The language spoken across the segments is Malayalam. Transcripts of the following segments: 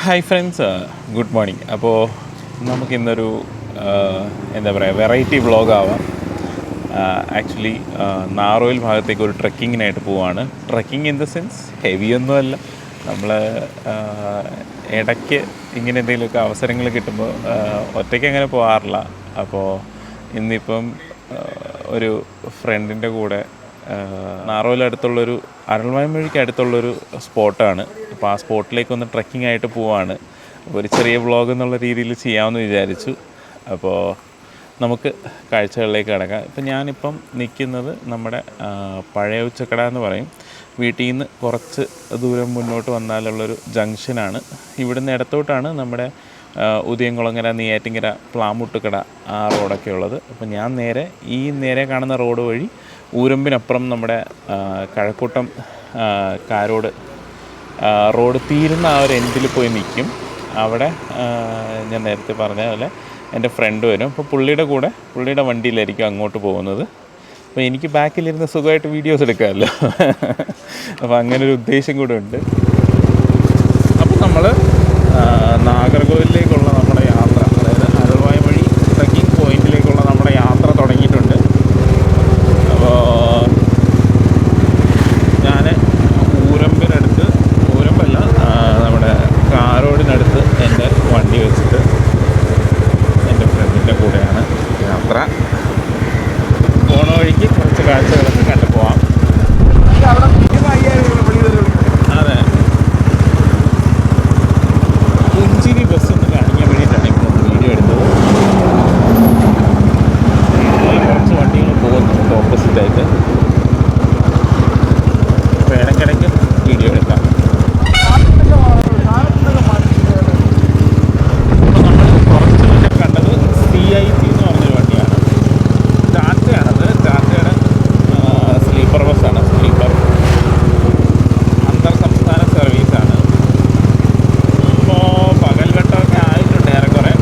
Hi friends, good morning. അപ്പോൾ നമുക്കിന്നൊരു എന്താ പറയുക, വെറൈറ്റി വ്ളോഗാവാം. ആക്ച്വലി നാറോയിൽ ഭാഗത്തേക്ക് ഒരു ട്രെക്കിങ്ങിനായിട്ട് പോവാണ്. ട്രെക്കിംഗ് ഇൻ ദ സെൻസ് ഹെവിയൊന്നുമല്ല. നമ്മൾ ഇടയ്ക്ക് ഇങ്ങനെ എന്തെങ്കിലുമൊക്കെ അവസരങ്ങൾ കിട്ടുമ്പോൾ ഒറ്റയ്ക്ക് അങ്ങനെ പോകാറില്ല. അപ്പോൾ ഇന്നിപ്പം ഒരു ഫ്രണ്ടിൻ്റെ കൂടെ നാറോയിലടുത്തുള്ളൊരു അരൾവായ്മൊഴിക്ക് അടുത്തുള്ളൊരു സ്പോട്ടാണ്. അപ്പോൾ ആ സ്പോട്ടിലേക്ക് ഒന്ന് ട്രെക്കിംഗ് ആയിട്ട് പോവാണ്. അപ്പോൾ ഒരു ചെറിയ വ്ളോഗ് എന്നുള്ള രീതിയിൽ ചെയ്യാമെന്ന് വിചാരിച്ചു. അപ്പോൾ നമുക്ക് കാഴ്ചകളിലേക്ക് കിടക്കാം. ഇപ്പം ഞാനിപ്പം നിൽക്കുന്നത് നമ്മുടെ പഴയ ഉച്ചക്കട എന്ന് പറയും. വീട്ടിൽ നിന്ന് കുറച്ച് ദൂരം മുന്നോട്ട് വന്നാലുള്ളൊരു ജംഗ്ഷനാണ്. ഇവിടുന്ന് ഇടത്തോട്ടാണ് നമ്മുടെ ഉദയംകുളങ്ങര, നെയ്യാറ്റിൻകര, പ്ലാമുട്ടുകട ആ റോഡൊക്കെ ഉള്ളത്. അപ്പോൾ ഞാൻ നേരെ കാണുന്ന റോഡ് വഴി ഊരമ്പിനപ്പുറം നമ്മുടെ കഴക്കൂട്ടം കാരോട് റോഡ് തീരുന്ന ആ ഒരു എൻഡിൽ പോയി നിൽക്കും. അവിടെ ഞാൻ നേരത്തെ പറഞ്ഞ പോലെ എൻ്റെ ഫ്രണ്ട് വരും. അപ്പോൾ പുള്ളിയുടെ വണ്ടിയിലായിരിക്കും അങ്ങോട്ട് പോകുന്നത്. അപ്പോൾ എനിക്ക് ബാക്കിലിരുന്ന് സുഖമായിട്ട് വീഡിയോസ് എടുക്കാമല്ലോ. അപ്പോൾ അങ്ങനൊരു ഉദ്ദേശം കൂടെ ഉണ്ട്. അപ്പോൾ നമ്മൾ നാഗർകോവിലേക്കുള്ള നമ്മുടെ യാത്ര, അതായത് അരൾവായ്മൊഴി ട്രെക്കിംഗ് പോയിന്റിലേക്കുള്ള നമ്മുടെ യാത്ര തുടങ്ങിയിട്ടുണ്ട്. അപ്പോൾ ഞാൻ ഊരമ്പല്ല, നമ്മുടെ കാരോടിനടുത്ത് എൻ്റെ വണ്ടി വെച്ചിട്ട് എൻ്റെ ഫ്രണ്ടിൻ്റെ കൂടെയാണ് യാത്ര. പോണ വഴിക്ക് കുറച്ച് കാഴ്ചകളൊക്കെ കണ്ടു പോവാം. അതെ, പുഞ്ചിരി ബസ് ഒന്ന് കാണിക്കാൻ വേണ്ടിയിട്ടാണ് ഇപ്പോൾ വീഡിയോ എടുത്തത്. കുറച്ച് വണ്ടികൾ പോകുന്നുണ്ട് ഓപ്പോസിറ്റായിട്ട്. അപ്പോൾ ഇടയ്ക്കിടയ്ക്ക് വീഡിയോ എടുക്കാം. അപ്പോൾ നമ്മൾ കുറച്ച് മുന്നേ കണ്ടത് CIT എന്ന് പറഞ്ഞൊരു വണ്ടിയാണ്. ടാറ്റയാണത്. ടാറ്റയുടെ സ്ലീപ്പർ ബസ്സാണ്. സ്ലീപ്പർ അന്തർ സംസ്ഥാന സർവീസാണ്. ഇപ്പോൾ പകൽവെട്ടമൊക്കെ ആയിട്ടുണ്ട് ഏറെക്കുറെ.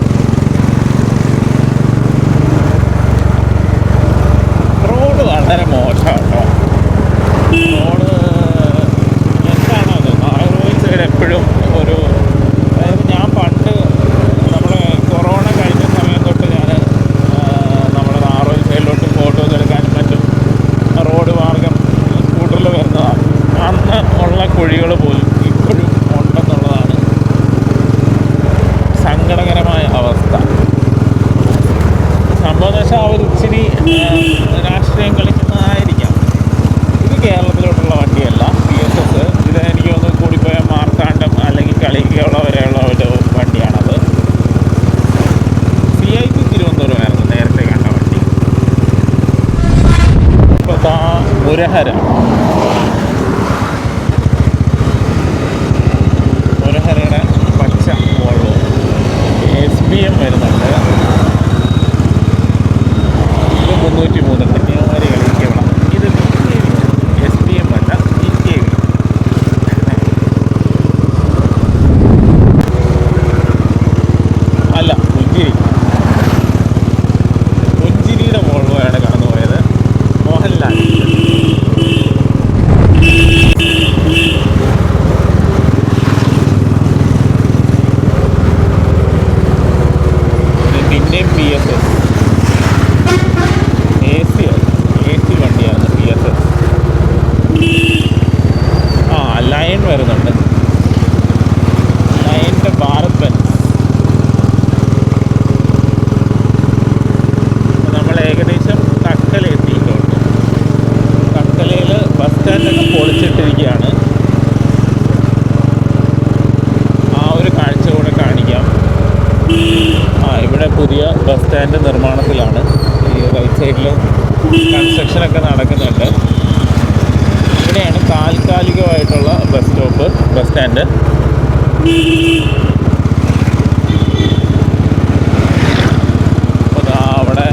റോഡ് വളരെ മോശമാണ് കേട്ടോ. റോഡ് എന്താണോ അത്, നാഗർകോവിൽ സൈഡ് എപ്പോഴും ഒരു, അതായത് ഞാൻ പണ്ട് നമ്മൾ കൊറോണ കഴിഞ്ഞ സമയം തൊട്ട് ഞാൻ നമ്മുടെ നാഗർകോവിൽ സൈഡിലോട്ട് ഫോട്ടോസ് എടുക്കാനും മറ്റും റോഡ് മാർഗം സ്കൂട്ടറിൽ വരുന്നതാണ്. അന്ന് ഉള്ള കുഴികൾ പോലും ഇപ്പോഴും ഉണ്ടെന്നുള്ളതാണ് സങ്കടകരമായ അവസ്ഥ. സംഭവം എന്ന് വെച്ചാൽ അവർ ഇച്ചിരി രാഷ്ട്രീയം കളിക്കുന്നതായിരിക്കാം. ഇത് കേരളത്തിലോട്ടുള്ള വണ്ടിയല്ല, PSS. ഇത് എനിക്ക് ഒന്ന് കൂടിപ്പോയ മാർത്താണ്ഡം അല്ലെങ്കിൽ കളിക്കോള വരെയുള്ള ഒരു വണ്ടിയാണത്. CIT തിരുവനന്തപുരമായിരുന്നു നേരത്തെ കണ്ട വണ്ടി. ഇപ്പോൾ മുരഹരയുടെ പച്ച വോൾവോ SBM വരുന്നുണ്ട്. ഇത് 303 കന്യാകുമാരി കളിക്കവള. ഇത് SBM അല്ല, BKV. അല്ല, പുഞ്ചിരിയുടെ വോൾവോയാണ് കടന്നുപോയത്. മോഹൻലാൽ. പിന്നെയും PSS AC വണ്ടിയാണ് PSS. ലയൺ വരുന്നുണ്ട്. ലയൻ്റെ ഭാരത് ബെൻസ്. നമ്മൾ ഏകദേശം തക്കല എത്തിയിട്ടുണ്ട്. തക്കലയിൽ ബസ് സ്റ്റാൻഡൊക്കെ പൊളിച്ചിട്ടിരിക്കുകയാണ്. ആ ഒരു കാഴ്ച കൂടെ കാണിക്കാം. ഇവിടെ പുതിയ ബസ് സ്റ്റാൻഡ് നിർമ്മാണത്തിലാണ്. ഈ റൈറ്റ് സൈഡിൽ കൺസ്ട്രക്ഷനൊക്കെ നടക്കുന്നുണ്ട്. ഇവിടെയാണ് താൽക്കാലികമായിട്ടുള്ള ബസ് സ്റ്റാൻഡ്. അപ്പോൾ അവിടെ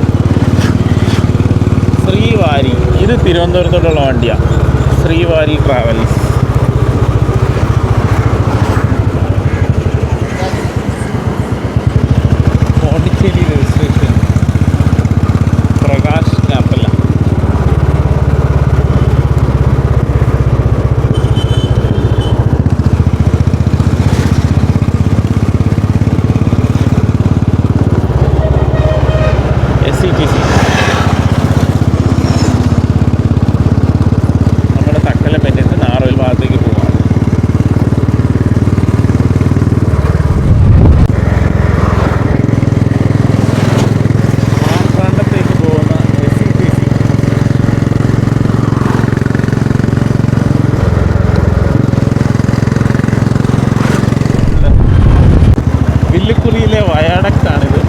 ശ്രീവാരി, ഇത് തിരുവനന്തപുരത്തോട്ടുള്ള വണ്ടിയാണ്. ശ്രീവാരി ട്രാവൽസ്. പോണ്ടിച്ചേരി രജിസ്ട്രേഷൻ. പ്രകാശ് കാപ്പല്ല. വെല്ലുവിരിയിലെ വയാടക്സാണിത്.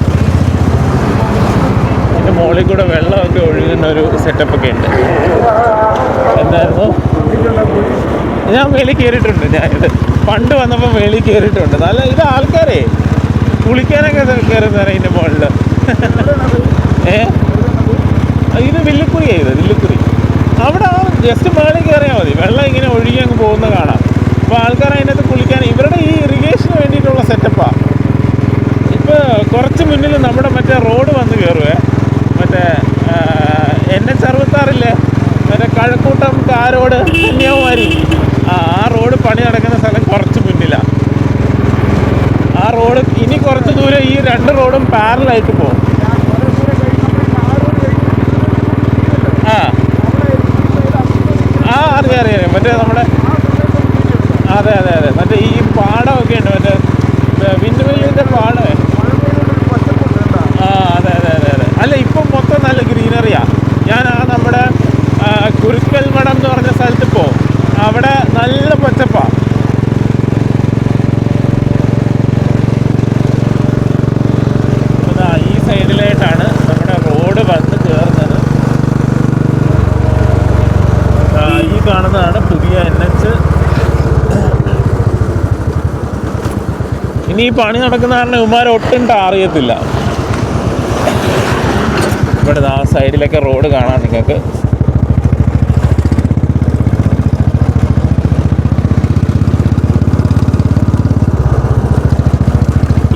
അതിൻ്റെ മുകളിൽ കൂടെ വെള്ളമൊക്കെ ഒഴുകുന്ന ഒരു സെറ്റപ്പൊക്കെ ഉണ്ട്. എന്തായിരുന്നു, ഞാൻ മേളിൽ കയറിയിട്ടുണ്ട്. ഞാനിത് പണ്ട് വന്നപ്പോൾ മേളിൽ കയറിയിട്ടുണ്ട്. നല്ല ഇത് ആൾക്കാരെ കുളിക്കാനൊക്കെ കയറുന്നതാണ് ഇതിൻ്റെ മുകളിൽ. ഇത് വില്ലുക്കുറിയാണ്. ഇത് വില്ലുക്കുറി. അവിടെ ജസ്റ്റ് മേളിൽ കയറിയാൽ മതി. വെള്ളം ഇങ്ങനെ ഒഴുകി അങ്ങ് പോകുന്ന കാണാം. അപ്പോൾ ആൾക്കാർ അതിനകത്ത് കുളിക്കാൻ ഇവരുടെ ഈ ഇറിഗേഷന് വേണ്ടിയിട്ടുള്ള സെറ്റപ്പാണ്. ഇപ്പോൾ കുറച്ച് മുന്നിൽ നമ്മുടെ മറ്റേ റോഡ് വന്ന് കയറുവേ, മറ്റേ NH66 മറ്റേ കഴക്കൂട്ടം കാരോട് കന്യാകുമാരി ആ റോഡ് പണി നടക്കുന്ന സ്ഥലം കുറച്ച് മുന്നിലാണ്. ആ റോഡ് ഇനി കുറച്ച് ദൂരം ഈ 2 റോഡും പാരലായിട്ട് പോകും. അറിയാം മറ്റേ നമ്മുടെ അതെ മറ്റേ ഈ പാടമൊക്കെ ഉണ്ട്, മറ്റേ വിൻഡ്മില്ലിൻ്റെ പാടമേ. അതെ അല്ല, ഇപ്പം മൊത്തം നല്ല ഗ്രീനറിയാണ്. ഞാൻ നമ്മുടെ കുരുക്കൽ മഠം എന്ന് പറഞ്ഞ സ്ഥലത്ത് പോകും. അവിടെ നല്ല പച്ചപ്പാണ്. ഈ സൈഡിലായിട്ടാണ് നമ്മുടെ റോഡ് വന്ന് കയറുന്നത്. ഈ കാണുന്നതാണ് പുതിയ NH. ഇനി ഈ പണി നടക്കുന്ന കാരണം ഇവന്മാർ ഒട്ടും അറിയത്തില്ല. ഇവിടെ ആ സൈഡിലൊക്കെ റോഡ് കാണാം നിങ്ങൾക്ക്.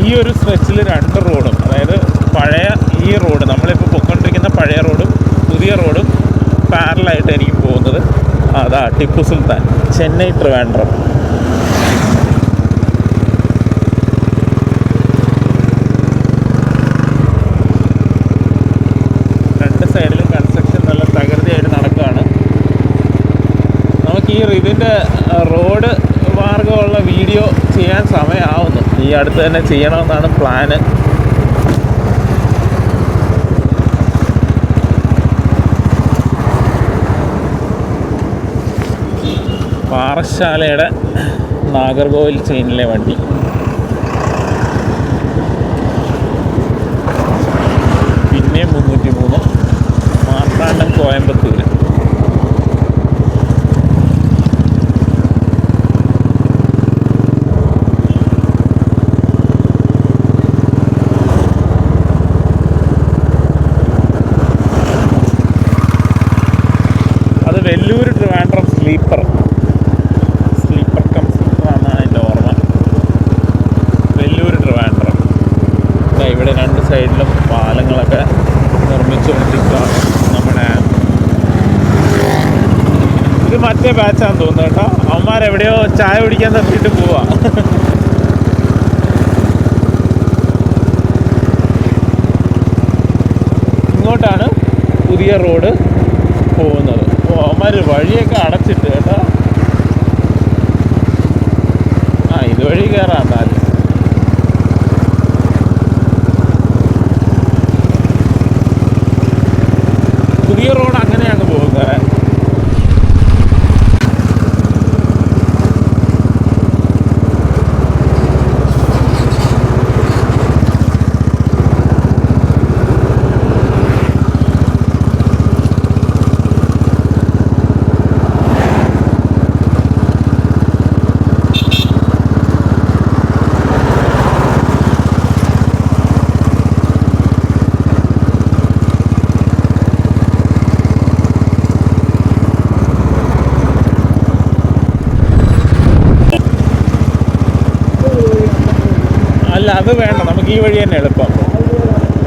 ഈ ഒരു സ്ട്രെച്ചിൽ 2 റോഡും, അതായത് പഴയ ഈ റോഡ് നമ്മളിപ്പോൾ പൊയ്ക്കൊണ്ടിരിക്കുന്ന പഴയ റോഡും പുതിയ റോഡും പാരലായിട്ടായിരിക്കും പോകുന്നത്. അതാ ടിപ്പു സുൽത്താൻ, ചെന്നൈ ട്രിവാൻഡ്രം. രണ്ട് സൈഡിലും കൺസ്ട്രക്ഷൻ നല്ല തകൃതിയായിട്ട് നടക്കുകയാണ്. നമുക്ക് ഇതിൻ്റെ റോഡ് മാർഗമുള്ള വീഡിയോ ചെയ്യാൻ സമയമാവുന്നു. ഈ അടുത്ത് തന്നെ ചെയ്യണമെന്നാണ് പ്ലാന്. പാറശാലയുടെ നാഗർകോവിൽ ചെയിനിലെ വണ്ടി. പിന്നെ 303 മാർത്താണ്ഡം കോയമ്പത്തൂർ. അത് വെല്ലൂർ ട്രിവാൻഡ്രം സ്ലീപ്പർ കം സ്ലീപ്പറാണ് അതിൻ്റെ ഓർമ്മ. വെല്ലൂർ ട്രിവാൻഡ്രം. ഇവിടെ 2 സൈഡിലും പാലങ്ങളൊക്കെ നിർമ്മിച്ചുകൊണ്ടിരിക്കുകയാണ്. നമ്മുടെ ഇത് മറ്റേ ബാച്ചാന്ന് തോന്നുന്നു കേട്ടോ. അവന്മാരെവിടെയോ ചായ കുടിക്കാൻ നിർത്തിയിട്ട് പോവാ. ഇങ്ങോട്ടാണ് പുതിയ റോഡ് പോകുന്നത്. അവന്മാർ വഴിയൊക്കെ അടച്ചിട്ട് കേട്ടോ. ഇതുവഴി കയറാം. എന്നാലും പുതിയ റോഡ് അങ്ങനെയാണ് പോകുന്നത്. അല്ല, അത് വേണ്ട, നമുക്ക് ഈ വഴി തന്നെ എളുപ്പം.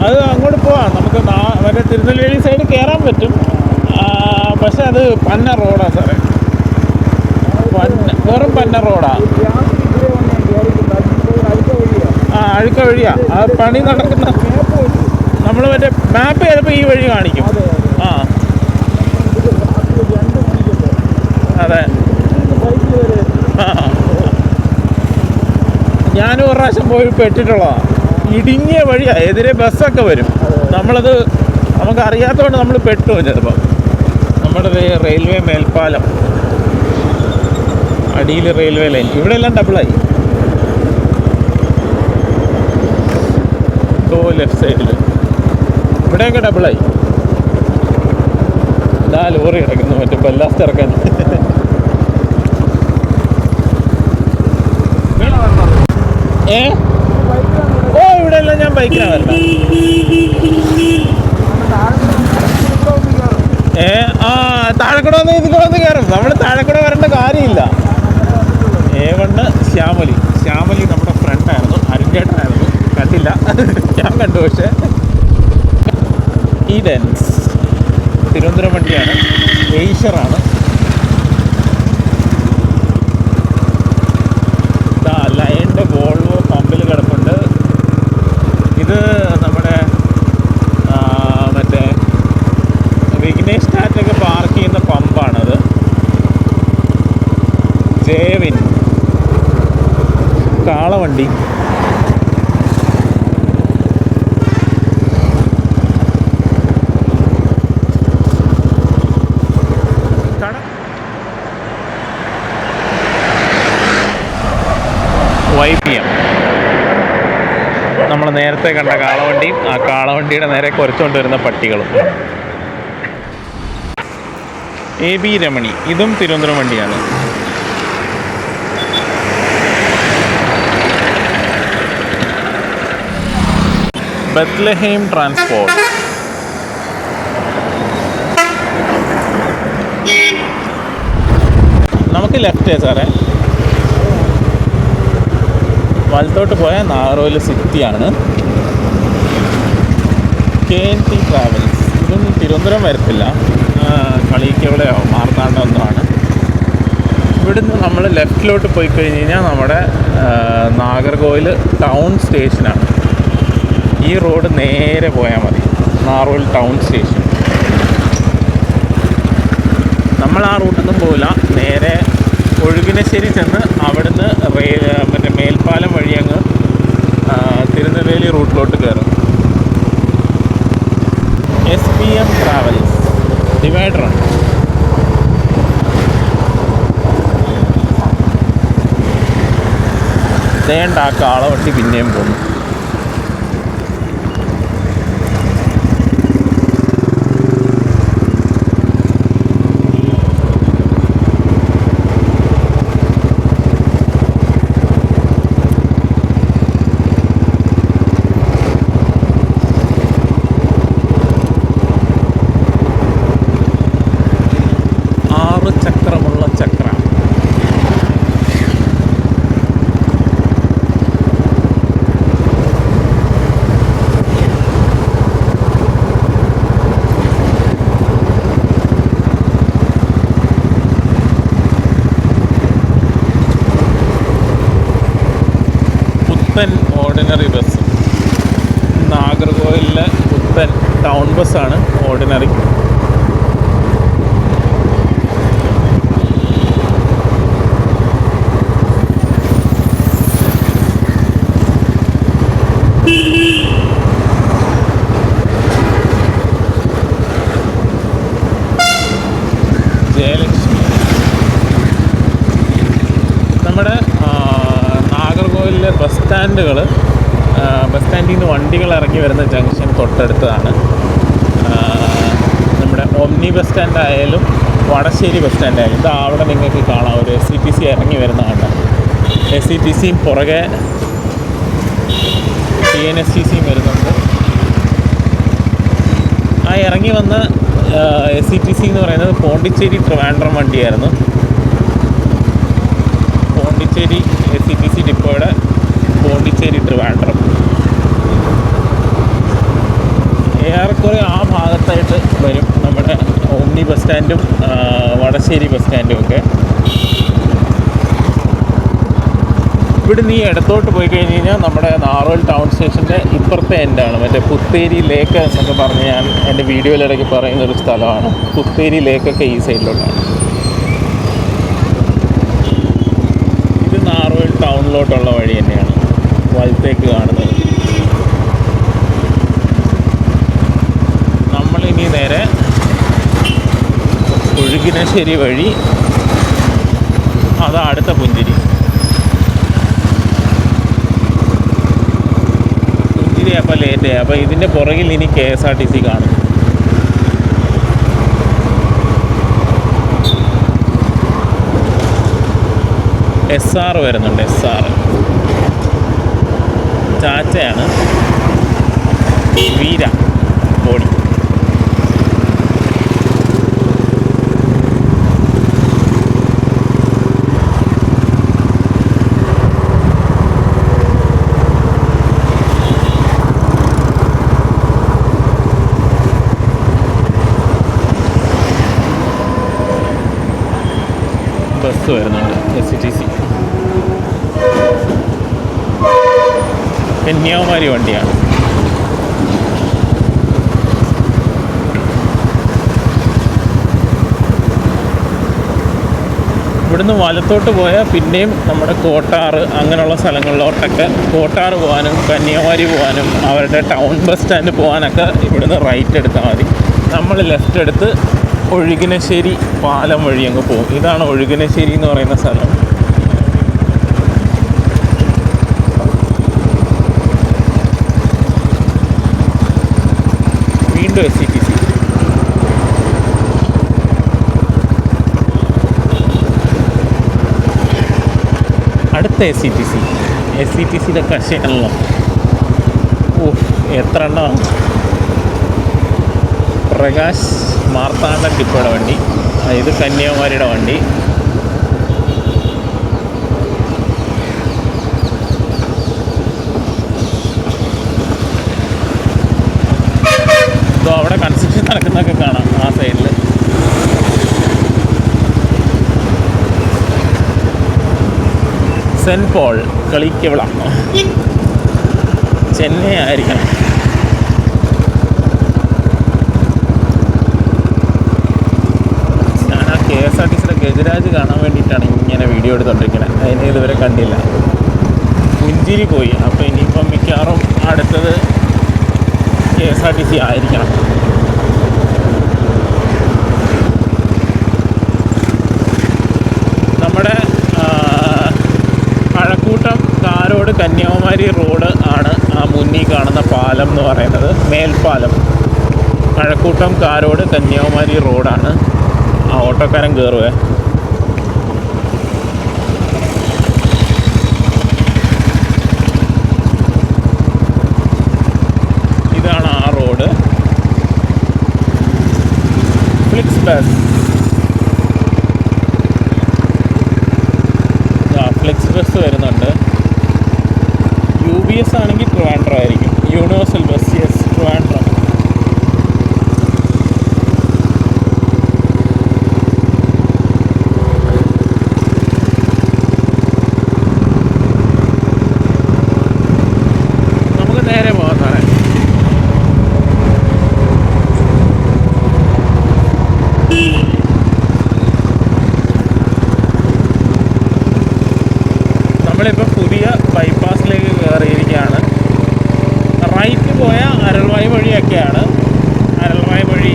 അത് അങ്ങോട്ട് പോവാം. നമുക്ക് മറ്റേ തിരുനെൽവേലി സൈഡ് കയറാൻ പറ്റും. പക്ഷെ അത് പന്ന റോഡാണ് സാറേ. വെറും പന്ന റോഡാണ്. അഴുക്ക വഴിയാണ്. ആ പണി നടക്കുന്ന നമ്മൾ മറ്റേ മാപ്പ് ചിലപ്പോൾ ഈ വഴി കാണിക്കും. അതെ. ഞാനും ഒരു പ്രാവശ്യം പോയി പെട്ടിട്ടുള്ളതാണ്. ഇടുങ്ങിയ വഴിയാണ്. എതിരെ ബസ്സൊക്കെ വരും. നമുക്കറിയാത്തതുകൊണ്ട് നമ്മൾ പെട്ടു ചിലപ്പോൾ. നമ്മുടെ റെയിൽവേ മേൽപ്പാലം, അടിയിൽ റെയിൽവേ ലൈൻ, ഇവിടെ എല്ലാം ഡബിളായി. ലെഫ്റ്റ് സൈഡിൽ. ഇവിടെയൊക്കെ ഡബിളായി. ഇതാ ലോറി കിടക്കുന്നു മറ്റേ ബല്ലാസ്റ്റ് ഇറക്കാൻ. ഓ ഇവിടെ എല്ലാം ഞാൻ ബൈക്കിനാണ് വരണം. താഴെക്കൂടെ വന്ന് ഇതിൽ വന്ന് കയറും. നമ്മൾ താഴെക്കൂടെ വരേണ്ട കാര്യമില്ല. A1 ശ്യാമലി നമ്മുടെ ഫ്രണ്ടായിരുന്നു, അരുൺചേട്ടനായിരുന്നു. കണ്ടില്ല, ഞാൻ കണ്ടു. പക്ഷേ ഈഡൻസ് തിരുവനന്തപുരം വണ്ടിയാണ്, ഏഷ്യറാണ്. ലയൻ്റെ വോൾവോ പമ്പിൽ കിടപ്പുണ്ട്. ഇത് നമ്മുടെ മറ്റേ വിഘ്നേഷ് ടാറ്റൊക്കെ പാർക്ക് ചെയ്യുന്ന പമ്പാണത്. ജയവിൻ കാളവണ്ടി. YPM നമ്മൾ നേരത്തെ കണ്ട കാളവണ്ടിയും ആ കാളവണ്ടിയുടെ നേരെ കുറച്ചുകൊണ്ട് വരുന്ന പട്ടികളും. AB രമണി, ഇതും തിരുവനന്തപുരം വണ്ടിയാണ്. Bethlehem transport. നമുക്ക് ലെഫ്റ്റ് സാറേ. വലത്തോട്ട് പോയാൽ നാഗർകോവിൽ സിറ്റിയാണ്. KNT ട്രാവൽസ്, ഇതും തിരുവനന്തപുരം വരത്തില്ല, കളിക്കവിടെയോ മാർത്താണ്ഡം ഒന്നുമാണ്. ഇവിടുന്ന് നമ്മൾ ലെഫ്റ്റിലോട്ട് പോയി കഴിഞ്ഞ് കഴിഞ്ഞാൽ നമ്മുടെ നാഗർകോവിൽ ടൗൺ സ്റ്റേഷനാണ്. ഈ റോഡ് നേരെ പോയാൽ മതി, നാഗർകോവിൽ ടൗൺ സ്റ്റേഷൻ. നമ്മൾ ആ റൂട്ടൊന്നും പോകില്ല, നേരെ ഒഴുകിനശ്ശേരി ചെന്ന് അവിടുന്ന് മറ്റേ മേൽപ്പാലം വഴി അങ്ങ് തിരുനെൽവേലി റൂട്ടിലോട്ട് കയറും. SPM ട്രാവൽസ് ഡിവൈഡറാണ്. വേണ്ട ആ കാളവണ്ടി പിന്നെയും പോകുന്നു. പുത്തൻ ഓർഡിനറി ബസ്, നാഗർകോവിലിലെ പുത്തൻ ടൗൺ ബസ്സാണ് ഓർഡിനറി. ജയലക്ഷ്മി. നമ്മുടെ നാഗർകോവിലിലെ ബസ് സ്റ്റാൻഡിൽ നിന്ന് വണ്ടികൾ ഇറങ്ങി വരുന്ന ജംഗ്ഷൻ തൊട്ടടുത്തതാണ്. നമ്മുടെ ഒമ്നി ബസ് സ്റ്റാൻഡ് ആയാലും വടശ്ശേരി ബസ് സ്റ്റാൻഡ് ആയാലും ഇത് അവിടെ നിങ്ങൾക്ക് കാണാം, ഒരു SETC ഇറങ്ങി വരുന്നതാണ്. SETCയും പുറകെ TNSTCയും വരുന്നുണ്ട്. ആ ഇറങ്ങി വന്ന SETC എന്ന് പറയുന്നത് പോണ്ടിച്ചേരി ട്രിവാൻഡ്രം വണ്ടിയായിരുന്നു. പോണ്ടിച്ചേരി SETC ഡിപ്പോയുടെ പോണ്ടിച്ചേരി ട്രിവാൻഡ്രം. ഏറെക്കുറെ ആ ഭാഗത്തായിട്ട് വരും നമ്മുടെ ഒമ്നി ബസ് സ്റ്റാൻഡും വടശ്ശേരി ബസ് സ്റ്റാൻഡും ഒക്കെ. ഇവിടെ നീ ഇടത്തോട്ട് പോയി കഴിഞ്ഞ് കഴിഞ്ഞാൽ നമ്മുടെ നാഗർകോവിൽ ടൗൺ സ്റ്റേഷൻ്റെ ഇപ്പുറത്തെ എൻഡാണ്. മറ്റേ പുത്തേരി ലേക്ക് എന്നൊക്കെ പറഞ്ഞ് ഞാൻ എൻ്റെ വീഡിയോയിലിടയ്ക്ക് പറയുന്നൊരു സ്ഥലമാണ്. പുത്തേരി ലേക്കൊക്കെ ഈ സൈഡിലോട്ടാണ്. ഇത് നാഗർകോവിൽ ടൗണിലോട്ടുള്ള വഴി തന്നെയാണ് വലത്തേക്ക് കാണുന്നത്. നമ്മളിനി നേരെ ഒഴുകിനശ്ശേരി വഴി, അതാ അടുത്ത പുഞ്ചിരി. പുഞ്ചിരി അപ്പോൾ ലേറ്റ് ആയി. അപ്പോൾ ഇതിൻ്റെ പുറകിൽ ഇനി KSRTC കാണും. SR വരുന്നുണ്ട്. SR ചാച്ചയാണ്. വീര ബോഡി. ബസ് വരുന്നുണ്ട്. SCTC കന്യാകുമാരി വണ്ടിയാണ്. ഇവിടുന്ന് വലത്തോട്ട് പോയാൽ പിന്നെയും നമ്മുടെ കോട്ടാറ് അങ്ങനെയുള്ള സ്ഥലങ്ങളിലോട്ടൊക്കെ, കോട്ടാറ് പോകാനും കന്യാകുമാരി പോകാനും അവരുടെ ടൗൺ ബസ് സ്റ്റാൻഡ് പോകാനൊക്കെ ഇവിടുന്ന് റൈറ്റ് എടുത്താൽ മതി. നമ്മൾ ലെഫ്റ്റ് എടുത്ത് ഒഴുകിനശ്ശേരി പാലം വഴി അങ്ങ് പോകും. ഇതാണ് ഒഴുകിനശ്ശേരി എന്ന് പറയുന്ന സ്ഥലം. വീണ്ടും SCTC. അടുത്ത SCTCയുടെ കശയാണല്ലോ. എത്ര എണ്ണമാണ്. പ്രകാശ് മാർത്താണ്ഡൻ ടിപ്പയുടെ വണ്ടി. ഇത് കന്യാകുമാരിയുടെ വണ്ടി. ഇപ്പോൾ അവിടെ കൺസ്ട്രക്ഷൻ നടക്കുന്നതൊക്കെ കാണാം ആ സൈഡിൽ. Cent Paul Kaliyikkavila. ചെന്നൈ ആയിരിക്കണം. KSRTCയുടെ ഗജരാജ് കാണാൻ വേണ്ടിയിട്ടാണ് ഇങ്ങനെ വീഡിയോ എടുത്തോണ്ടിരിക്കുന്നത്. അതിനെ ഇതുവരെ കണ്ടില്ല. പുഞ്ചിരി പോയി. അപ്പോൾ ഇനിയിപ്പം മിക്കവാറും അടുത്തത് KSRTC ആയിരിക്കണം. നമ്മുടെ കഴക്കൂട്ടം കാരോട് കന്യാകുമാരി റോഡ് ആണ് ആ മുന്നിൽ കാണുന്ന പാലം എന്ന് പറയുന്നത്. മേൽപ്പാലം. കഴക്കൂട്ടം കാരോട് കന്യാകുമാരി റോഡാണ്. ആ ഓട്ടോക്കാരൻ കയറുവേ. ഇതാണ് ആ road. Flix bus. Flix bus വരുന്നുണ്ട്. UBS ആണെങ്കിൽ ട്രിവാൻഡ്രം ആയിരിക്കും. Universal bus. യെസ്, ട്രിവാൻഡ്രം. നമ്മളിപ്പോൾ പുതിയ ബൈപ്പാസിലേക്ക് കയറിയിരിക്കുകയാണ്. റൈറ്റ് പോയാൽ അരൾവായി വഴിയൊക്കെയാണ്. അരൾവായി വഴി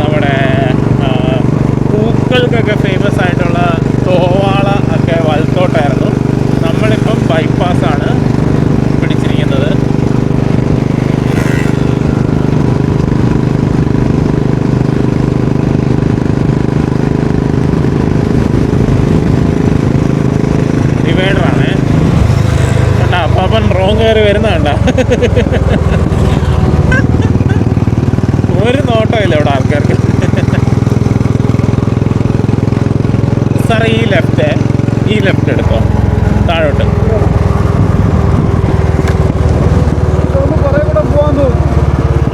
നമ്മുടെ പൂക്കൾക്കൊക്കെ ഫേമസ് ആയിട്ടുള്ള തോവാള ഒക്കെ വലത്തോട്ടായിരുന്നു. നമ്മളിപ്പം ബൈപ്പാസാണ് പിടിച്ചിരിക്കുന്നത്. ഡിവൈഡറാണ്. കണ്ടാ അപ്പം റോങ് കയറി വരുന്നതണ്ട. ഒരു നോട്ടമില്ല ഇവിടെ ആൾക്കാർക്ക്. സാറേ ഈ ലെഫ്റ്റ് എടുത്തോ താഴോട്ട്.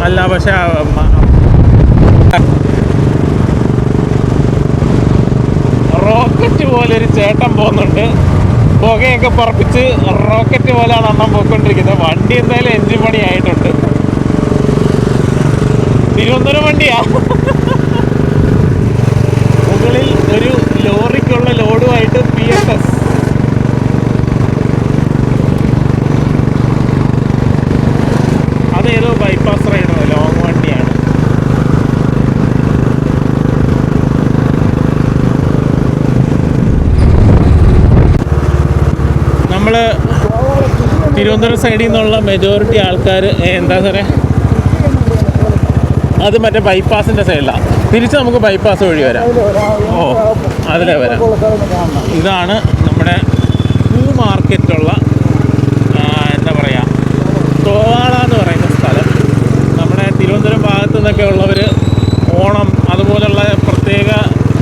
അല്ല പക്ഷെ റോക്കറ്റ് പോലെ ഒരു ചേട്ടൻ പോകുന്നുണ്ട്. പുകയൊക്കെ പറപ്പിച്ച് റോക്കറ്റ് പോലെയാണ് അണ്ണം പോയിക്കൊണ്ടിരിക്കുന്നത്. വണ്ടി എന്തായാലും എൻജിൻ പണി ആയിട്ടുണ്ട്. തിരുവനന്തപുരം വണ്ടിയാ. മുകളിൽ ഒരു ലോറിക്കുള്ള ലോഡുമായിട്ട് PSS. അതേതോ ബൈപ്പാസ് റൈഡോ ലോങ് വണ്ടിയാണ്. നമ്മൾ തിരുവനന്തപുരം സൈഡിൽ നിന്നുള്ള മെജോറിറ്റി ആൾക്കാർ എന്താ സാറേ, അത് മറ്റേ ബൈപ്പാസിൻ്റെ സൈഡിലാണ്. തിരിച്ച് നമുക്ക് ബൈപ്പാസ് വഴി വരാം. ഓ, അതിലേ വരാം. ഇതാണ് നമ്മുടെ പൂ മാർക്കറ്റുള്ള എന്താ പറയുക, തോവാള എന്ന് പറയുന്ന സ്ഥലം. നമ്മുടെ തിരുവനന്തപുരം ഭാഗത്തു നിന്നൊക്കെ ഉള്ളവർ ഓണം അതുപോലുള്ള പ്രത്യേക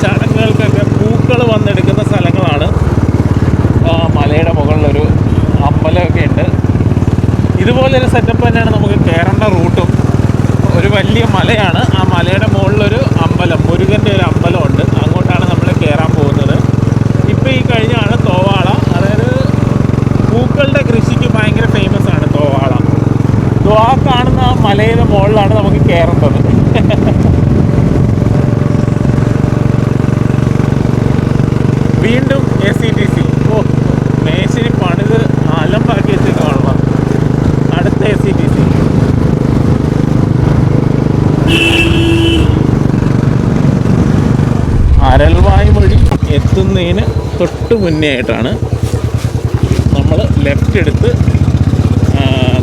ചടങ്ങുകൾക്കൊക്കെ പൂക്കൾ വന്നെടുക്കുന്ന സ്ഥലങ്ങളാണ്. മലയുടെ മുകളിലൊരു അമ്പലമൊക്കെ ഉണ്ട്. ഇതുപോലൊരു സെറ്റപ്പ് തന്നെയാണ് നമുക്ക് കയറേണ്ട റൂട്ടും. ഒരു വലിയ മലയാണ്, ആ മലയുടെ മുകളിലൊരു അമ്പലം, മുരുകൻ്റെ ഒരു അമ്പലമുണ്ട്. അങ്ങോട്ടാണ് നമ്മൾ കയറാൻ പോകുന്നത്. ഇപ്പോൾ ഈ കഴിഞ്ഞാണ് തോവാള, അതായത് പൂക്കളുടെ കൃഷിക്ക് ഭയങ്കര ഫേമസ് ആണ് തോവാള. ആ കാണുന്ന ആ മലയുടെ മുകളിലാണ് നമുക്ക് കയറേണ്ടത്. വീണ്ടും ACTC. ഓ, മേശിരി പണിത് അലമ്പാക്കി വെച്ചേക്കാണല്ലോ. അടുത്ത ACTC. അരൽവായ് വഴി എത്തുന്നതിന് തൊട്ട് മുന്നേ ആയിട്ടാണ് നമ്മൾ ലെഫ്റ്റ് എടുത്ത്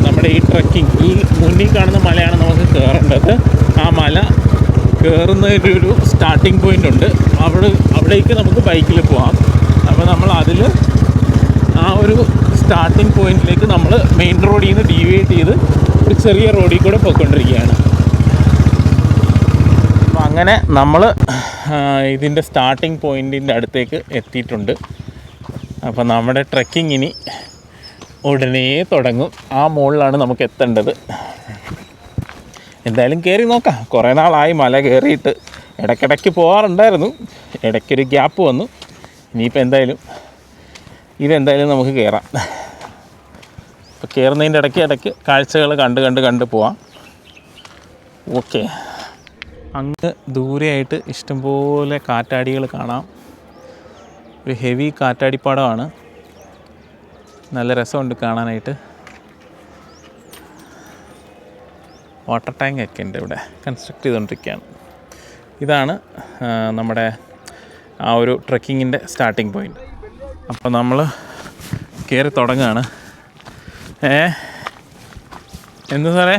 നമ്മുടെ ഈ ട്രക്കിംഗ്, ഈ മുന്നിൽ കാണുന്ന മലയാണ് നമുക്ക് കയറേണ്ടത്. ആ മല കയറുന്നതിലൊരു സ്റ്റാർട്ടിംഗ് പോയിൻ്റ് ഉണ്ട്. അവിടേക്ക് നമുക്ക് ബൈക്കിൽ പോകാം. അപ്പോൾ നമ്മൾ അതിൽ ആ ഒരു സ്റ്റാർട്ടിംഗ് പോയിന്റിലേക്ക് നമ്മൾ മെയിൻ റോഡിൽ നിന്ന് ഡീവിയേറ്റ് ചെയ്ത് ഒരു ചെറിയ റോഡിൽ കൂടെ പോയിക്കൊണ്ടിരിക്കുകയാണ്. അപ്പോൾ അങ്ങനെ നമ്മൾ ഇതിൻ്റെ സ്റ്റാർട്ടിംഗ് പോയിൻറ്റിൻ്റെ അടുത്തേക്ക് എത്തിയിട്ടുണ്ട്. അപ്പോൾ നമ്മുടെ ട്രെക്കിംഗ് ഇനി ഉടനെ തുടങ്ങും. ആ മുകളിലാണ് നമുക്ക് എത്തേണ്ടത്. എന്തായാലും കയറി നോക്കാം. കുറേ നാളായി മല കയറിയിട്ട്. ഇടയ്ക്കിടയ്ക്ക് പോകാറുണ്ടായിരുന്നു, ഇടയ്ക്കൊരു ഗ്യാപ്പ് വന്നു. ഇനിയിപ്പോൾ ഇതെന്തായാലും നമുക്ക് കയറാം. അപ്പോൾ കയറുന്നതിൻ്റെ ഇടയ്ക്ക് കാഴ്ചകൾ കണ്ട് പോവാം. ഓക്കെ. അങ്ങ് ദൂരെയായിട്ട് ഇഷ്ടംപോലെ കാറ്റാടികൾ കാണാം. ഒരു ഹെവി കാറ്റാടിപ്പാടമാണ്. നല്ല രസമുണ്ട് കാണാനായിട്ട്. വാട്ടർ ടാങ്കൊക്കെ ഉണ്ട് ഇവിടെ, കൺസ്ട്രക്ട് ചെയ്തുകൊണ്ടിരിക്കുകയാണ്. ഇതാണ് നമ്മുടെ ആ ഒരു ട്രെക്കിങ്ങിൻ്റെ സ്റ്റാർട്ടിംഗ് പോയിൻ്റ്. അപ്പോൾ നമ്മൾ കയറി തുടങ്ങുകയാണ്. എന്ത് സാറേ?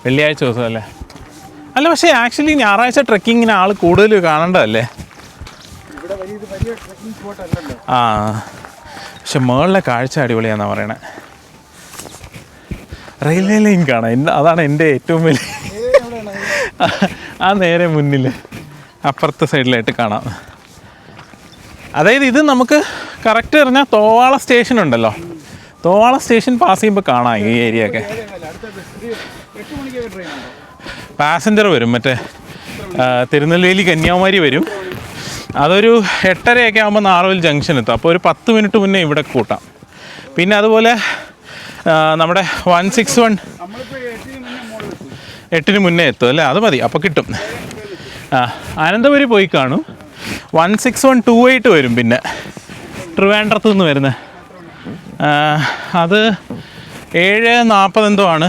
വെള്ളിയാഴ്ച ദിവസം അല്ലേ? അല്ല, പക്ഷേ ആക്ച്വലി ഞായറാഴ്ച ട്രെക്കിങ്ങിന് ആൾ കൂടുതൽ കാണേണ്ടതല്ലേ? പക്ഷെ മുകളിലെ കാഴ്ച അടിപൊളിയാണെന്നാണ് പറയണേ. റെയിൽവേ ലൈൻ കാണാം. അതാണ് എൻ്റെ ഏറ്റവും വലിയ ആ നേരെ മുന്നിൽ അപ്പുറത്തെ സൈഡിലായിട്ട് കാണാം. അതായത് ഇത് നമുക്ക് കറക്റ്റ് പറഞ്ഞാൽ തോവാള സ്റ്റേഷൻ ഉണ്ടല്ലോ, തോവാള സ്റ്റേഷൻ പാസ് ചെയ്യുമ്പോൾ കാണാം ഈ ഏരിയ ഒക്കെ. പാസഞ്ചർ വരും, മറ്റേ തിരുനെൽവേലി കന്യാകുമാരി വരും. അതൊരു 8:30 ആകുമ്പോൾ നാറോയിൽ ജംഗ്ഷൻ എത്തും. അപ്പോൾ ഒരു 10 മിനിറ്റ് മുന്നേ ഇവിടെ കൂട്ടാം. പിന്നെ അതുപോലെ നമ്മുടെ 161 8-ന് മുന്നേ എത്തും അല്ലേ? അത് മതി, അപ്പോൾ കിട്ടും. അനന്തപുരി പോയി കാണും. 16128 വരും. പിന്നെ ട്രിവാൻഡ്രത്ത് നിന്ന് വരുന്നത് അത് 7:40 എന്തോ ആണ്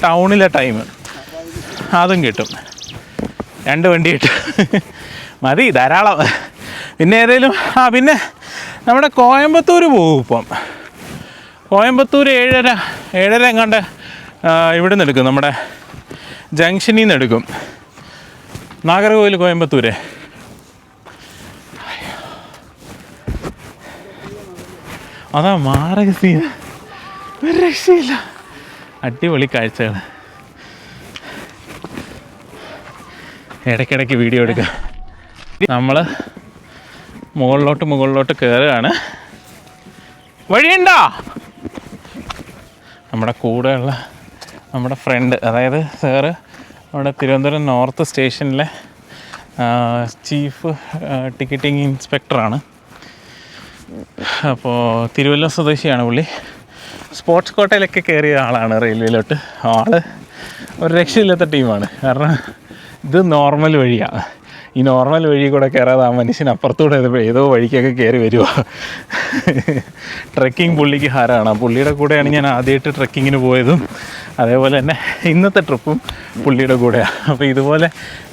ടൗണിലെ ടൈം. അതും കിട്ടും. 2 വണ്ടി കിട്ടും. മതി, ധാരാളം. പിന്നെ ഏതെങ്കിലും പിന്നെ നമ്മുടെ കോയമ്പത്തൂർ പോകും. ഇപ്പം കോയമ്പത്തൂർ 7:30 എങ്ങാണ്ട് ഇവിടെ നിന്ന് എടുക്കും, നമ്മുടെ ജംഗ്ഷനിൽ നിന്ന് എടുക്കും. നാഗർകോവിൽ കോയമ്പത്തൂർ. അതാ മാരക സീൻ, ഒരു രക്ഷയില്ല. അടിപൊളി കാഴ്ചകൾ. ഇടയ്ക്കിടയ്ക്ക് വീഡിയോ എടുക്കുക. നമ്മൾ മുകളിലോട്ട് കയറുകയാണ്. വഴിയുണ്ടോ? നമ്മുടെ കൂടെയുള്ള നമ്മുടെ ഫ്രണ്ട്, അതായത് സാറ് നമ്മുടെ തിരുവനന്തപുരം നോർത്ത് സ്റ്റേഷനിലെ ചീഫ് ടിക്കറ്റിംഗ് ഇൻസ്പെക്ടറാണ്. അപ്പോൾ തിരുവല്ല സ്വദേശിയാണ് പുള്ളി. സ്പോർട്സ് കോട്ടയിലൊക്കെ കയറിയ ആളാണ് റെയിൽവേയിലോട്ട്. ആൾ ഒരു രക്ഷയില്ലാത്ത ടീമാണ്. കാരണം ഇത് നോർമൽ വഴിയാണ്. ഈ നോർമൽ വഴി കൂടെ കയറാതെ ആ മനുഷ്യൻ അപ്പുറത്തൂടെ ഏതോ വഴിക്കൊക്കെ കയറി വരുവാ. ട്രെക്കിംഗ് പുള്ളിക്ക് ഹരമാണ്. പുള്ളിയുടെ കൂടെയാണ് ഞാൻ ആദ്യമായിട്ട് ട്രെക്കിങ്ങിന് പോയതും, അതേപോലെ തന്നെ ഇന്നത്തെ ട്രിപ്പും പുള്ളിയുടെ കൂടെയാണ്. അപ്പോൾ ഇതുപോലെ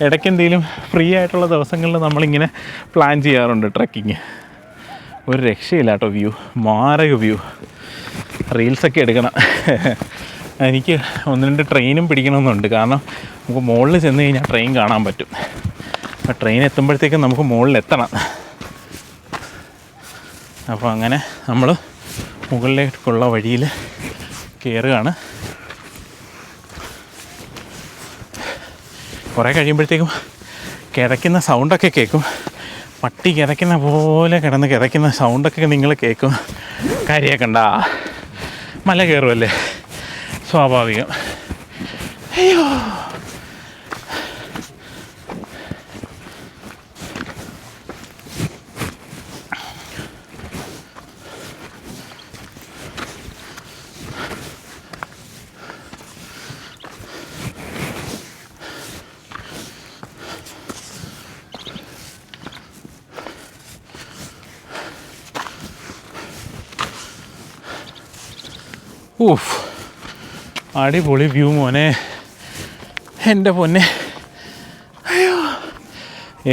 ഇടയ്ക്ക് എന്തെങ്കിലും ഫ്രീ ആയിട്ടുള്ള ദിവസങ്ങളിൽ നമ്മളിങ്ങനെ പ്ലാൻ ചെയ്യാറുണ്ട് ട്രെക്കിങ്. ഒരു രക്ഷയില്ല കേട്ടോ, വ്യൂ മാരക വ്യൂ. റീൽസൊക്കെ എടുക്കണം. എനിക്ക് 1-2 ട്രെയിനും പിടിക്കണമെന്നുണ്ട്. കാരണം നമുക്ക് മുകളിൽ ചെന്ന് കഴിഞ്ഞാൽ ട്രെയിൻ കാണാൻ പറ്റും. അപ്പോൾ ട്രെയിൻ എത്തുമ്പോഴത്തേക്കും നമുക്ക് മുകളിലെത്തണം. അപ്പോൾ അങ്ങനെ നമ്മൾ മുകളിലേക്കുള്ള വഴിയിൽ കയറുകയാണ്. കുറേ കഴിയുമ്പോഴത്തേക്കും കിതയ്ക്കുന്ന സൗണ്ടൊക്കെ കേൾക്കും. പട്ടി കിതയ്ക്കുന്ന പോലെ കിടന്ന് കിതയ്ക്കുന്ന സൗണ്ടൊക്കെ നിങ്ങൾ കേൾക്കും. കാര്യമാക്കണ്ട, മല കയറുമല്ലേ, സ്വാഭാവികം. അയ്യോ, ഊഫ്, അടിപൊളി വ്യൂ മോനെ, എൻ്റെ പൊന്നെ. അയ്യോ,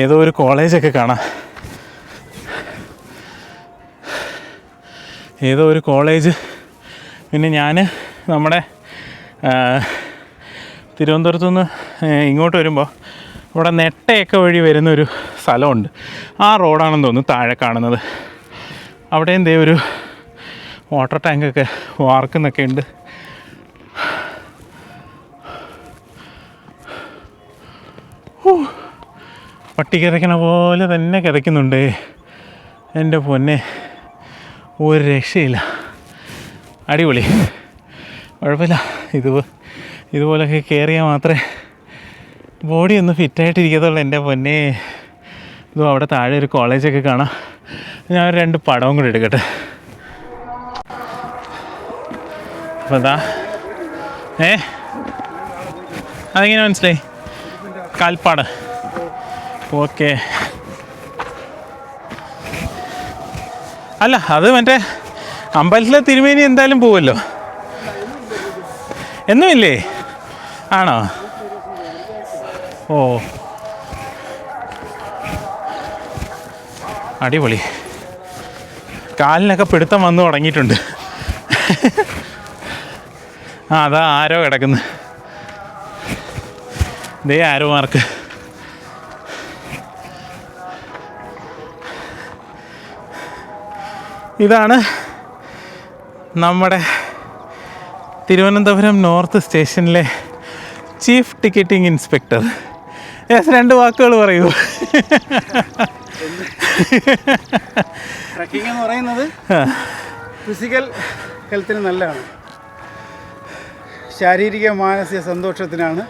ഏതോ ഒരു കോളേജൊക്കെ കാണാം. ഏതോ ഒരു കോളേജ്. പിന്നെ ഞാൻ നമ്മുടെ തിരുവനന്തപുരത്തു നിന്ന് ഇങ്ങോട്ട് വരുമ്പോൾ ഇവിടെ നെട്ടയൊക്കെ വഴി വരുന്നൊരു സ്ഥലമുണ്ട്. ആ റോഡാണെന്ന് തോന്നുന്നു താഴെ കാണുന്നത്. അവിടെ എന്തേ ഒരു വാട്ടർ ടാങ്കൊക്കെ വാർക്കുന്നൊക്കെ ഉണ്ട്. പട്ടി കിതയ്ക്കണ പോലെ തന്നെ കിതയ്ക്കുന്നുണ്ടേ, എൻ്റെ പൊന്നെ. ഒരു രക്ഷയില്ല, അടിപൊളി. കുഴപ്പമില്ല, ഇതുപോലൊക്കെ കയറിയാൽ മാത്രമേ ബോഡി ഒന്ന് ഫിറ്റായിട്ടിരിക്കത്തുള്ളൂ, എൻ്റെ പൊന്നെ. ഇതും അവിടെ താഴെ ഒരു കോളേജൊക്കെ കാണാം. ഞാൻ 2 പടവും കൂടി എടുക്കട്ടെ. അപ്പോൾ അതാ അതെങ്ങനെ മനസ്സിലായി? കാൽപ്പാട്. ഓക്കെ. അല്ല, അത് മറ്റേ അമ്പലത്തിലെ തിരുമേനി എന്തായാലും പോവുമല്ലോ. എന്നുമില്ലേ? ആണോ? ഓ, അടിപൊളി. കാലിനൊക്കെ പിടുത്തം വന്നു തുടങ്ങിയിട്ടുണ്ട്. അതാ ആരോ കിടക്കുന്നു. ദേ ആരോ മാർക്ക്. ഇതാണ് നമ്മുടെ തിരുവനന്തപുരം നോർത്ത് സ്റ്റേഷനിലെ ചീഫ് ടിക്കറ്റിംഗ് ഇൻസ്പെക്ടർ. 2 വാക്കുകൾ പറയൂ. ട്രക്കിംഗ് എന്ന് പറയുന്നത് ഫിസിക്കൽ ഹെൽത്തിന് നല്ലതാണ്, ശാരീരിക മാനസിക സന്തോഷത്തിനാണ്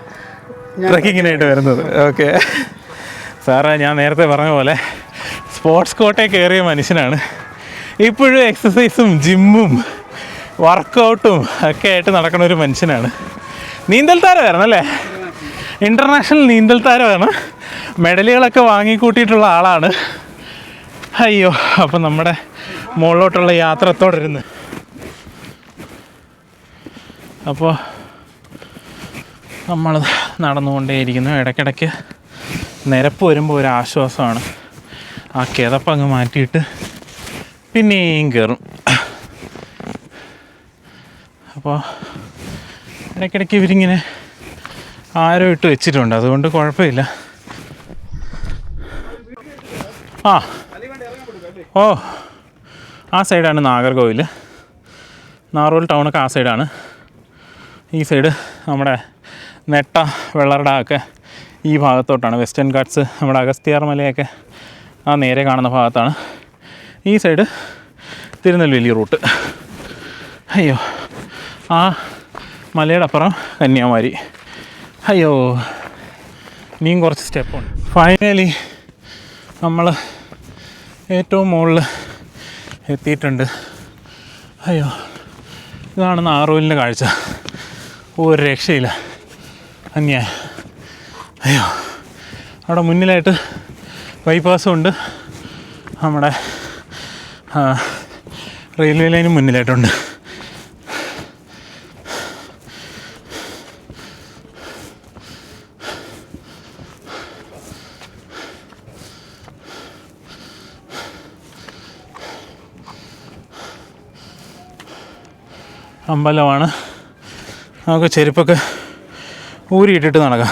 ട്രക്കിങ്ങിനായിട്ട് വരുന്നത്. ഓക്കെ സാറേ, ഞാൻ നേരത്തെ പറഞ്ഞ പോലെ സ്പോർട്സ് കോട്ടയിൽ കയറിയ മനുഷ്യനാണ്. ഇപ്പോഴും എക്സസൈസും ജിമ്മും വർക്കൗട്ടും ഒക്കെ ആയിട്ട് നടക്കുന്ന ഒരു മനുഷ്യനാണ്. നീന്തൽ താരമായിരുന്നു അല്ലേ? ഇൻ്റർനാഷണൽ നീന്തൽ താരമാണ്. മെഡലുകളൊക്കെ വാങ്ങിക്കൂട്ടിയിട്ടുള്ള ആളാണ്. അയ്യോ, അപ്പം നമ്മുടെ മുകളിലോട്ടുള്ള യാത്ര തുടരുന്നു. അപ്പോൾ നമ്മൾ നടന്നുകൊണ്ടേയിരിക്കുന്നു. ഇടയ്ക്കിടയ്ക്ക് നിരപ്പ് വരുമ്പോൾ ഒരു ആശ്വാസമാണ്. ആ കിതപ്പങ്ങ് മാറ്റിയിട്ട് പിന്നെയും കയറും. അപ്പോൾ ഇടയ്ക്കിടയ്ക്ക് ഇവരിങ്ങനെ ആരോ ഇട്ട് വെച്ചിട്ടുണ്ട്, അതുകൊണ്ട് കുഴപ്പമില്ല. ഓ, ആ സൈഡാണ് നാഗർകോവിൽ. നാറോൽ ടൗണൊക്കെ ആ സൈഡാണ്. ഈ സൈഡ് നമ്മുടെ നെട്ട വെള്ളറട ഒക്കെ ഈ ഭാഗത്തോട്ടാണ്. വെസ്റ്റേൺ ഗാട്ട്സ് നമ്മുടെ അഗസ്ത്യാർ മലയൊക്കെ ആ നേരെ കാണുന്ന ഭാഗത്താണ്. ഈ സൈഡ് തിരുനെൽവേലി റൂട്ട്. അയ്യോ, ആ മലയുടെ അപ്പുറം കന്യാകുമാരി. അയ്യോ, ഇനിയും കുറച്ച് സ്റ്റെപ്പുണ്ട്. ഫൈനലി നമ്മൾ ഏറ്റവും മുകളിൽ എത്തിയിട്ടുണ്ട്. അയ്യോ, ഇതാണ് നാറോലിൻ്റെ കാഴ്ച. ഒരു രക്ഷയില്ല, അന്യായം. അയ്യോ, അവിടെ മുന്നിലായിട്ട് ബൈപ്പാസും ഉണ്ട്, നമ്മുടെ റെയിൽവേ ലൈനും മുന്നിലായിട്ടുണ്ട്. അമ്പലമാണ്. നമുക്ക് ചെരുപ്പൊക്കെ ഊരിയിട്ടിട്ട് നടക്കാം.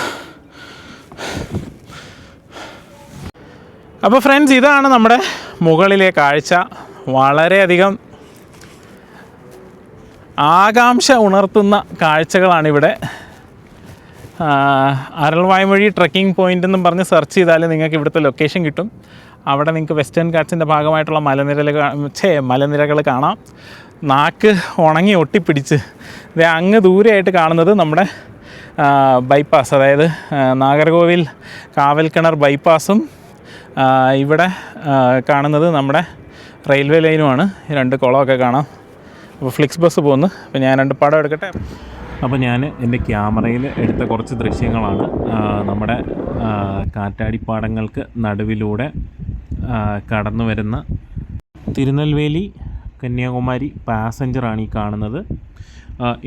അപ്പോൾ ഫ്രണ്ട്സ്, ഇതാണ് നമ്മുടെ മുകളിലെ കാഴ്ച. വളരെയധികം ആകാംക്ഷ ഉണർത്തുന്ന കാഴ്ചകളാണിവിടെ. അരൾവായ്മൊഴി ട്രെക്കിംഗ് പോയിൻ്റ് എന്നും പറഞ്ഞ് സെർച്ച് ചെയ്താൽ നിങ്ങൾക്ക് ഇവിടുത്തെ ലൊക്കേഷൻ കിട്ടും. അവിടെ നിങ്ങൾക്ക് വെസ്റ്റേൺ ഘാട്സിൻ്റെ ഭാഗമായിട്ടുള്ള മലനിരകൾ കാണാം. നാക്ക് ഉണങ്ങി ഒട്ടിപ്പിടിച്ച് അങ്ങ് ദൂരെയായിട്ട് കാണുന്നത് നമ്മുടെ ബൈപ്പാസ്, അതായത് നാഗർകോവിൽ കാവൽക്കിണർ ബൈപ്പാസും ഇവിടെ കാണുന്നത് നമ്മുടെ റെയിൽവേ ലൈനുമാണ്. രണ്ട് കുളമൊക്കെ കാണാം. അപ്പോൾ ഫ്ലിക്സ് ബസ് പോകുന്നു. അപ്പോൾ ഞാൻ 2 പടം എടുക്കട്ടെ. അപ്പോൾ ഞാൻ എൻ്റെ ക്യാമറയിൽ എടുത്ത കുറച്ച് ദൃശ്യങ്ങളാണ്. നമ്മുടെ കാറ്റാടിപ്പാടങ്ങൾക്ക് നടുവിലൂടെ കടന്നു വരുന്ന തിരുനെൽവേലി കന്യാകുമാരി പാസഞ്ചറാണ് ഈ കാണുന്നത്.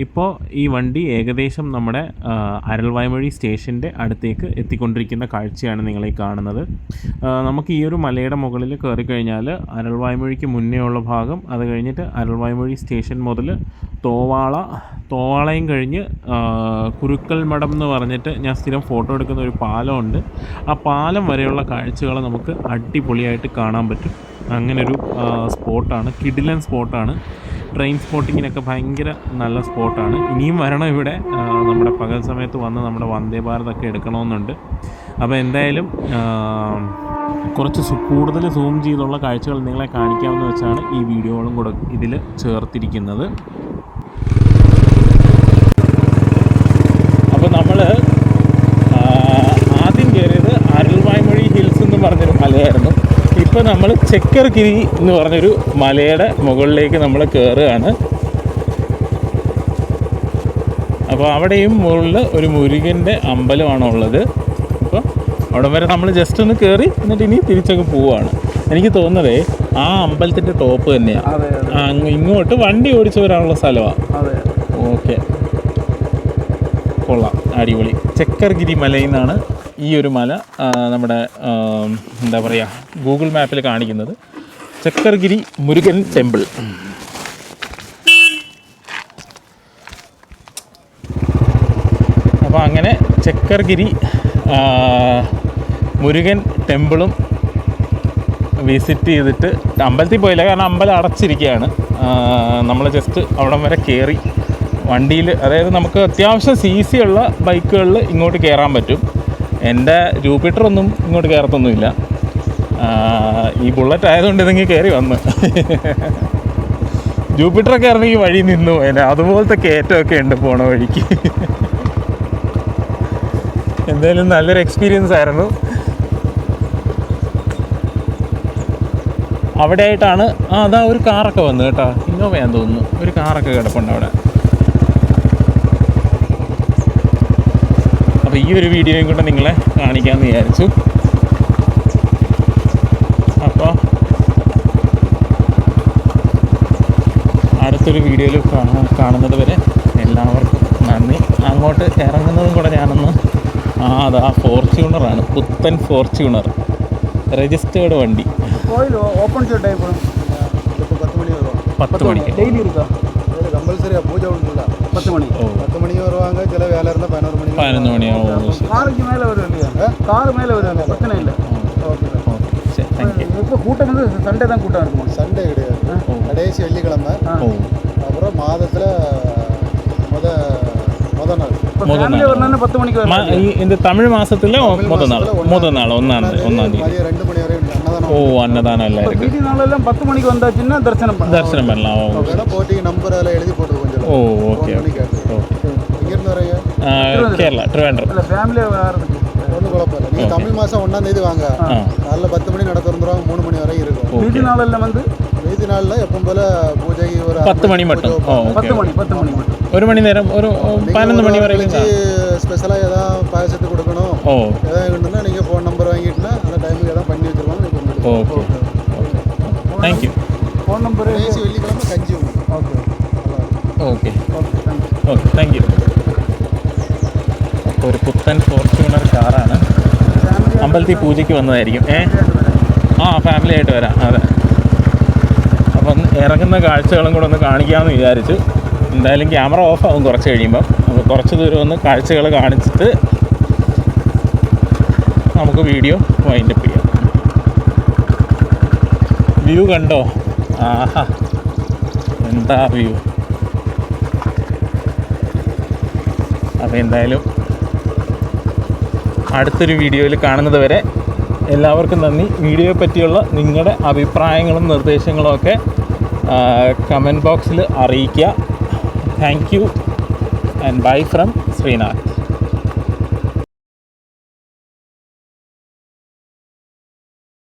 ഇപ്പോൾ ഈ വണ്ടി ഏകദേശം നമ്മുടെ അരൾവായ്മൊഴി സ്റ്റേഷൻ്റെ അടുത്തേക്ക് എത്തിക്കൊണ്ടിരിക്കുന്ന കാഴ്ചയാണ് നിങ്ങളീ കാണുന്നത്. നമുക്ക് ഈ ഒരു മലയുടെ മുകളിൽ കയറി കഴിഞ്ഞാൽ അരൾവായ്മൊഴിക്ക് മുന്നേ ഉള്ള ഭാഗം, അത് കഴിഞ്ഞിട്ട് അരൾവായ്മൊഴി സ്റ്റേഷൻ മുതൽ തോവാളയും കഴിഞ്ഞ് കുരുക്കൽ മഠം എന്ന് പറഞ്ഞിട്ട് ഞാൻ സ്ഥിരം ഫോട്ടോ എടുക്കുന്ന ഒരു പാലമുണ്ട്. ആ പാലം വരെയുള്ള കാഴ്ചകൾ നമുക്ക് അടിപൊളിയായിട്ട് കാണാൻ പറ്റും. അങ്ങനൊരു സ്പോട്ടാണ്, കിടിലൻ സ്പോട്ടാണ്. ട്രെയിൻ സ്പോട്ടിങ്ങിനൊക്കെ ഭയങ്കര നല്ല സ്പോട്ടാണ്. ഇനിയും വരണം ഇവിടെ. നമ്മുടെ പകൽ സമയത്ത് വന്ന് നമ്മുടെ വന്ദേ ഭാരതൊക്കെ എടുക്കണമെന്നുണ്ട്. അപ്പോൾ എന്തായാലും കുറച്ച് കൂടുതൽ സൂം ചെയ്തുള്ള കാഴ്ചകൾ നിങ്ങളെ കാണിക്കാമെന്ന് വെച്ചാണ് ഈ വീഡിയോകളും കൂടെ ഇതിൽ ചേർത്തിരിക്കുന്നത്. അപ്പോൾ നമ്മൾ ആദ്യം കയറിയത് അരൾവായ്മൊഴി ഹിൽസ് എന്ന് പറഞ്ഞൊരു മലയായിരുന്നു. ഇപ്പോൾ നമ്മൾ ചക്കർഗിരി എന്ന് പറഞ്ഞൊരു മലയുടെ മുകളിലേക്ക് നമ്മൾ കയറുകയാണ്. അപ്പോൾ അവിടെയും മുകളിൽ ഒരു മുരുകൻ്റെ അമ്പലമാണ് ഉള്ളത്. അപ്പോൾ അവിടെ വരെ നമ്മൾ ജസ്റ്റ് ഒന്ന് കയറി എന്നിട്ട് ഇനി തിരിച്ചൊക്കെ പോവുകയാണ്. എനിക്ക് തോന്നുന്നത് ആ അമ്പലത്തിൻ്റെ ടോപ്പ് തന്നെയാണ്. ഇങ്ങോട്ട് വണ്ടി ഓടിച്ചു വരാനുള്ള സ്ഥലമാണ്. ഓക്കെ, കൊള്ളാം, അടിപൊളി. ചക്കർഗിരി മലയിൽ നിന്നാണ് ഈ ഒരു മല നമ്മുടെ എന്താ പറയുക ഗൂഗിൾ മാപ്പിൽ കാണിക്കുന്നത്. ചക്കർഗിരി മുരുകൻ ടെമ്പിൾ. അപ്പോൾ അങ്ങനെ ചക്കർഗിരി മുരുകൻ ടെമ്പിളും വിസിറ്റ് ചെയ്തിട്ട് അമ്പലത്തിൽ പോയില്ല, കാരണം അമ്പലം അടച്ചിരിക്കുകയാണ്. നമ്മൾ ജസ്റ്റ് അവിടം വരെ കയറി വണ്ടിയിൽ, അതായത് നമുക്ക് അത്യാവശ്യം CC ഉള്ള ബൈക്കുകളിൽ ഇങ്ങോട്ട് കയറാൻ പറ്റും. എൻ്റെ ജൂപ്പിറ്ററൊന്നും ഇങ്ങോട്ട് കയറത്തൊന്നുമില്ല. ഈ ബുള്ളറ്റ് ആയതുകൊണ്ട് ഇതെങ്കിൽ കയറി വന്ന്. ജൂപ്പിറ്ററൊക്കെ ആയിരുന്നെങ്കിൽ വഴി നിന്നു പോയേനെ. അതുപോലത്തെ കയറ്റമൊക്കെ ഉണ്ട് പോണ വഴിക്ക്. എന്തായാലും നല്ലൊരു എക്സ്പീരിയൻസ് ആയിരുന്നു. അവിടെ ആയിട്ടാണ് അതാ ഒരു കാറൊക്കെ വന്നു കേട്ടോ. ഇന്നോവയാന്ന് തോന്നുന്നു. ഒരു കാറൊക്കെ കിടപ്പുണ്ട് അവിടെ. അപ്പോൾ ഈ ഒരു വീഡിയോയും കൂടെ നിങ്ങളെ കാണിക്കാമെന്ന് വിചാരിച്ചു. അപ്പോൾ അടുത്തൊരു വീഡിയോയിൽ കാണുന്നത് വരെ എല്ലാവർക്കും നന്ദി. അങ്ങോട്ട് ഇറങ്ങുന്നതും കൂടെ ഞാനൊന്ന് അതാ ഫോർച്യൂണറാണ്, പുത്തൻ ഫോർച്യൂണർ, രജിസ്റ്റേർഡ് വണ്ടി. ஓப்பன் செய்ய டைம் இப்போ 10 மணி வரும். 10 மணிக்கு டெய்லி இருக்கா? கம்பல்சரியாக பூஜை உண்டுல 10 மணி. 10 மணிக்கு வருவாங்க. சில வேலை இருந்தால் 11 மணி. 11 மணியாகும். காருக்கு மேலே வரும் இல்லையா? கார் மேலே வருவாங்க, பிரச்சனை இல்லை. ஓகே சரி, தேங்க்யூ. இப்போ கூட்டம் வந்து சண்டே தான் கூட்டம் இருக்குமா? சண்டே கிடையாது, கடைசி வெள்ளிக்கிழமை. அப்புறம் மாதத்தில் முத நாள். முதல் 10 மணிக்கு இந்த தமிழ் மாசத்துல முதல் நாள் ஒன்னாம் தேதி 2 மணி வரை அன்னதானம். ஓ, அன்னதானம் எல்லாம் இருக்கு. மீதி நாளெல்லாம் 10 மணிக்கு வந்தாச்சுன்னா தரிசனம் பண்ணலாம். போட்டி நம்பர் அதில் எழுதி போட்டுருக்கோம். ஓ, ஓகே ஓகே. இங்கேருந்து வரீங்க? கேரளா, ட்ரிவாண்ட்ரம். இல்லை ஃபேமிலியாக வரதுக்கு ஒன்றும் குழப்பம் இல்லை. நீங்கள் தமிழ் மாதம் 1ஆம் தேதி வாங்க. காலைல 10 மணி நடை திறந்துருவாங்க, 3 மணி வரை இருக்கும். மீதி நாளெல்லாம் வந்து மீதி நாளில் எப்பவும் போல் பூஜைக்கு ஒரு 10 மணி மட்டும். 10 மணி மட்டும். ஒரு மணி நேரம், ஒரு 11 மணி வரைக்கும். ஸ்பெஷலாக எதாவது பாயசத்துக்கு கொடுக்கணும், எதாவது வேணும்னா நீங்கள் ஃபோன் நம்பர் வாங்கிட்டுனா அந்த டைமுக்கு எதாவது பண்ணி வச்சு okay thank you. Phone number கடைசி வெள்ளிக்கிழமை கஞ்சி உண்டு. Okay okay okay thank you. Okay thank you. അപ്പോൾ ഒരു പുത്തൻ ഫോർച്യൂണർ കാറാണ്. അമ്പലത്തിൽ പൂജയ്ക്ക് വന്നതായിരിക്കും. ഫാമിലി ആയിട്ട് വരാം. അതെ, അപ്പം ഇറങ്ങുന്ന കാഴ്ചകളും കൂടെ ഒന്ന് കാണിക്കാമെന്ന് വിചാരിച്ചു. എന്തായാലും ക്യാമറ ഓഫ് ആവും കുറച്ച് കഴിയുമ്പം. അപ്പോൾ കുറച്ച് ദൂരം ഒന്ന് കാഴ്ചകൾ കാണിച്ചിട്ട് നമുക്ക് വീഡിയോ വൈൻഡപ്പ് ചെയ്യാം. വ്യൂ കണ്ടോ? ആഹാ, എന്താ വ്യൂ. അപ്പോൾ എന്തായാലും അടുത്തൊരു വീഡിയോയിൽ കാണുന്നത് വരെ എല്ലാവർക്കും നന്ദി. വീഡിയോയെ പറ്റിയുള്ള നിങ്ങളുടെ അഭിപ്രായങ്ങളും നിർദ്ദേശങ്ങളും ഒക്കെ കമൻറ്റ് ബോക്സിൽ അറിയിക്കുക. Thank you and bye from Sreenath.